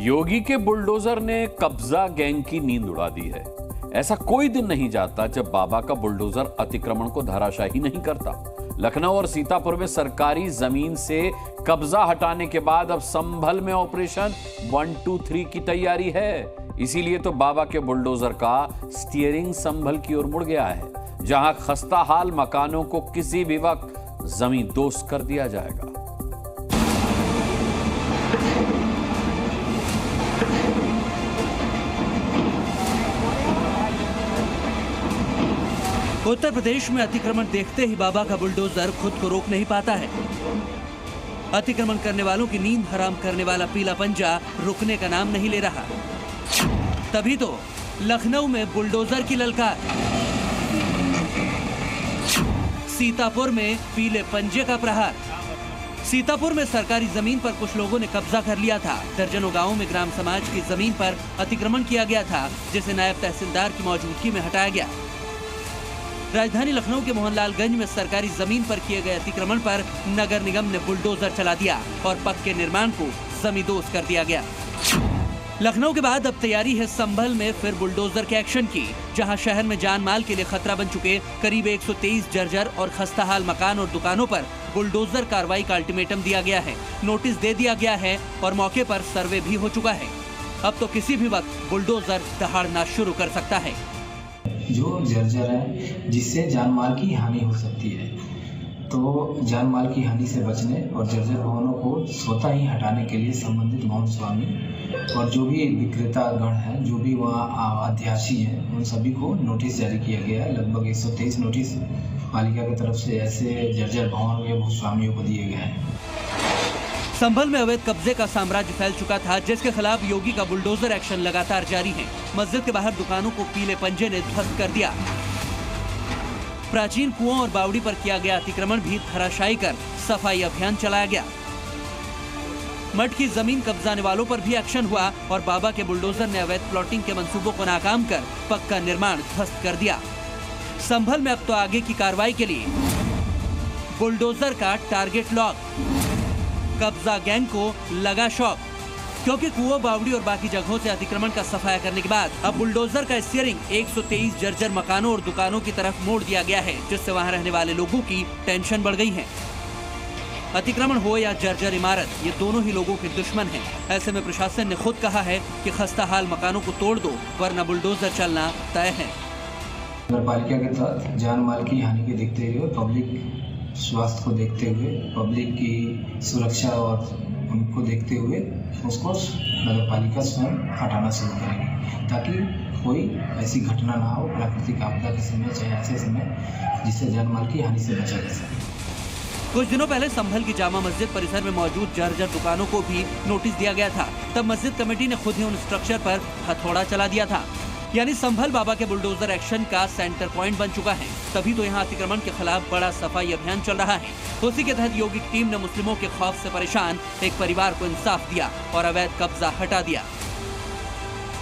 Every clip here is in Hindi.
योगी के बुलडोजर ने कब्जा गैंग की नींद उड़ा दी है। ऐसा कोई दिन नहीं जाता जब बाबा का बुलडोजर अतिक्रमण को धराशायी नहीं करता। लखनऊ और सीतापुर में सरकारी जमीन से कब्जा हटाने के बाद अब संभल में ऑपरेशन 1, 2, 3 की तैयारी है। इसीलिए तो बाबा के बुलडोजर का स्टीयरिंग संभल की ओर मुड़ गया है, जहां खस्ताहाल मकानों को किसी भी वक्त जमींदोज कर दिया जाएगा। उत्तर प्रदेश में अतिक्रमण देखते ही बाबा का बुलडोजर खुद को रोक नहीं पाता है। अतिक्रमण करने वालों की नींद हराम करने वाला पीला पंजा रुकने का नाम नहीं ले रहा। तभी तो लखनऊ में बुलडोजर की ललकार, सीतापुर में पीले पंजे का प्रहार। सीतापुर में सरकारी जमीन पर कुछ लोगों ने कब्जा कर लिया था। दर्जनों गांवों में ग्राम समाज की जमीन पर अतिक्रमण किया गया था, जिसे नायब तहसीलदार की मौजूदगी में हटाया गया। राजधानी लखनऊ के मोहनलालगंज में सरकारी जमीन पर किए गए अतिक्रमण पर नगर निगम ने बुलडोजर चला दिया और पक्के निर्माण को जमींदोज कर दिया गया। लखनऊ के बाद अब तैयारी है संभल में फिर बुलडोजर के एक्शन की, जहां शहर में जान माल के लिए खतरा बन चुके करीब 123 जर्जर और खस्ताहाल मकान और दुकानों पर बुलडोजर कार्रवाई का अल्टीमेटम दिया गया है। नोटिस दे दिया गया है और मौके पर सर्वे भी हो चुका है। अब तो किसी भी वक्त बुलडोजर दहाड़ना शुरू कर सकता है। जो जर्जर है जिससे जान माल की हानि हो सकती है, तो जान माल की हानि से बचने और जर्जर भवनों को स्वतः ही हटाने के लिए संबंधित भवन स्वामी और जो भी विक्रेता गण है, जो भी वहाँ अध्याशी हैं, उन सभी को नोटिस जारी किया गया है। लगभग 123 नोटिस पालिका की तरफ से ऐसे जर्जर भवन या भूस्वामियों को दिए गए हैं। संभल में अवैध कब्जे का साम्राज्य फैल चुका था, जिसके खिलाफ योगी का बुलडोजर एक्शन लगातार जारी है। मस्जिद के बाहर दुकानों को पीले पंजे ने ध्वस्त कर दिया। प्राचीन कुओं और बावड़ी पर किया गया अतिक्रमण भी धराशायी कर सफाई अभियान चलाया गया। मठ की जमीन कब्जाने वालों पर भी एक्शन हुआ और बाबा के बुलडोजर ने अवैध प्लॉटिंग के मंसूबों को नाकाम कर पक्का निर्माण ध्वस्त कर दिया। संभल में अब तो आगे की कार्रवाई के लिए बुलडोजर का टारगेट लॉक। कब्जा गैंग को लगा शॉक, क्योंकि कुओं, बावड़ी और बाकी जगहों से अतिक्रमण का सफाया करने के बाद अब बुलडोजर का स्टीयरिंग 123 जर्जर मकानों और दुकानों की तरफ मोड़ दिया गया है, जिससे वहां रहने वाले लोगों की टेंशन बढ़ गई है। अतिक्रमण हो या जर्जर इमारत, ये दोनों ही लोगों के दुश्मन हैं। ऐसे में प्रशासन ने खुद कहा है कि खस्ताहाल मकानों को तोड़ दो, वरना बुलडोजर चलना तय है। नगर पालिका के तहत जान माल की हानि के देखते हुए, पब्लिक स्वास्थ्य को देखते हुए, पब्लिक की सुरक्षा और उनको देखते हुए उसको नगर पालिका स्वयं हटाना शुरू करेगी, ताकि कोई ऐसी घटना ना हो प्राकृतिक आपदा के समय, चाहे ऐसे समय जिससे जान माल की हानि से बचा जा सके। कुछ दिनों पहले संभल की जामा मस्जिद परिसर में मौजूद जर्जर दुकानों को भी नोटिस दिया गया था। तब मस्जिद कमेटी ने खुद ही उन स्ट्रक्चर पर हथौड़ा चला दिया था। यानी संभल बाबा के बुलडोजर एक्शन का सेंटर पॉइंट बन चुका है। तभी तो यहाँ अतिक्रमण के खिलाफ बड़ा सफाई अभियान चल रहा है। उसी के तहत योगी की टीम ने मुस्लिमों के खौफ से परेशान एक परिवार को इंसाफ दिया और अवैध कब्जा हटा दिया।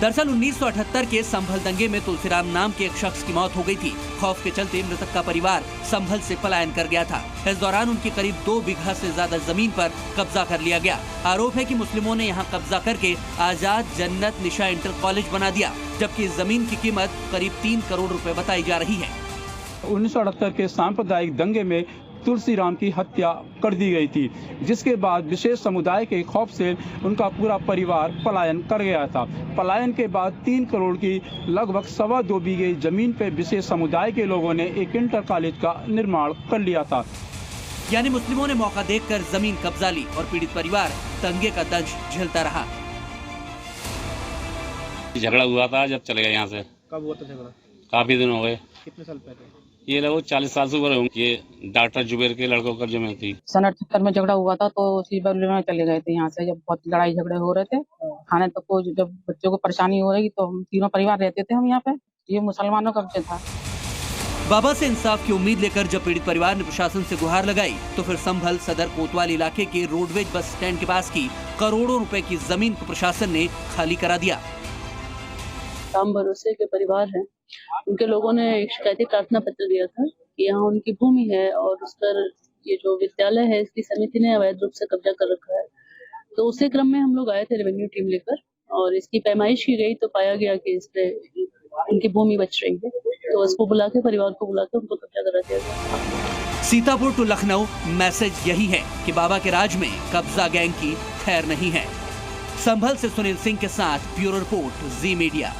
दरअसल 1978 के संभल दंगे में तुलसीराम नाम के एक शख्स की मौत हो गई थी। खौफ के चलते मृतक का परिवार संभल से पलायन कर गया था। इस दौरान उनकी करीब 2 बीघा से ज्यादा जमीन पर कब्जा कर लिया गया। आरोप है कि मुस्लिमों ने यहां कब्जा करके आजाद जन्नत निशा इंटर कॉलेज बना दिया, जबकि इस जमीन की कीमत करीब 3 करोड़ रुपए बताई जा रही है। 1978 के सांप्रदायिक दंगे में तुलसीराम की हत्या कर दी गई थी, जिसके बाद विशेष समुदाय के खौफ से उनका पूरा परिवार पलायन कर गया था। पलायन के बाद 3 करोड़ की लगभग 2.25 बीघे जमीन पर विशेष समुदाय के लोगों ने एक इंटर कॉलेज का निर्माण कर लिया था। यानी मुस्लिमों ने मौका देखकर जमीन कब्जा ली और पीड़ित परिवार दंगे का दंश झेलता रहा। झगड़ा हुआ था जब चले गए यहाँ से। कब हुआ था झगड़ा? काफी दिन हो गए। कितने साल पहले? ये लगभग 40 साल से ऊपर होंगे। ये डॉक्टर जुबेर के लड़कों का जमीन थी। सन 78 में झगड़ा हुआ था, तो उसी बदले में चले गए थे यहाँ से। जब बहुत लड़ाई झगड़े हो रहे थे, खाने तक को, जब बच्चों को परेशानी हो रही, तो हम तीनों परिवार रहते थे हम यहाँ पे। ये मुसलमानों का कब्जा था। बाबा से इंसाफ की उम्मीद लेकर जब पीड़ित परिवार ने प्रशासन से गुहार लगाई, तो फिर संभल सदर कोतवाल इलाके के रोडवेज बस स्टैंड के पास की करोड़ों रुपए की जमीन को प्रशासन ने खाली करा दिया। राम भरोसे के परिवार हैं, उनके लोगों ने एक शिकायती प्रार्थना पत्र दिया था कि यहाँ उनकी भूमि है और उस पर ये जो विद्यालय है इसकी समिति ने अवैध रूप से कब्जा कर रखा है। तो उसी क्रम में हम लोग आए थे रेवेन्यू टीम लेकर और इसकी पैमाइश की गई तो पाया गया कि इस पे उनकी भूमि बच रही है, तो उसको बुला के परिवार को बुला के उनको कब्जा करा दिया गया। सीतापुर टू लखनऊ मैसेज यही है कि बाबा के राज में कब्जा गैंग की खैर नहीं है। संभल से सुनील सिंह के साथ ब्यूरो रिपोर्ट, जी मीडिया।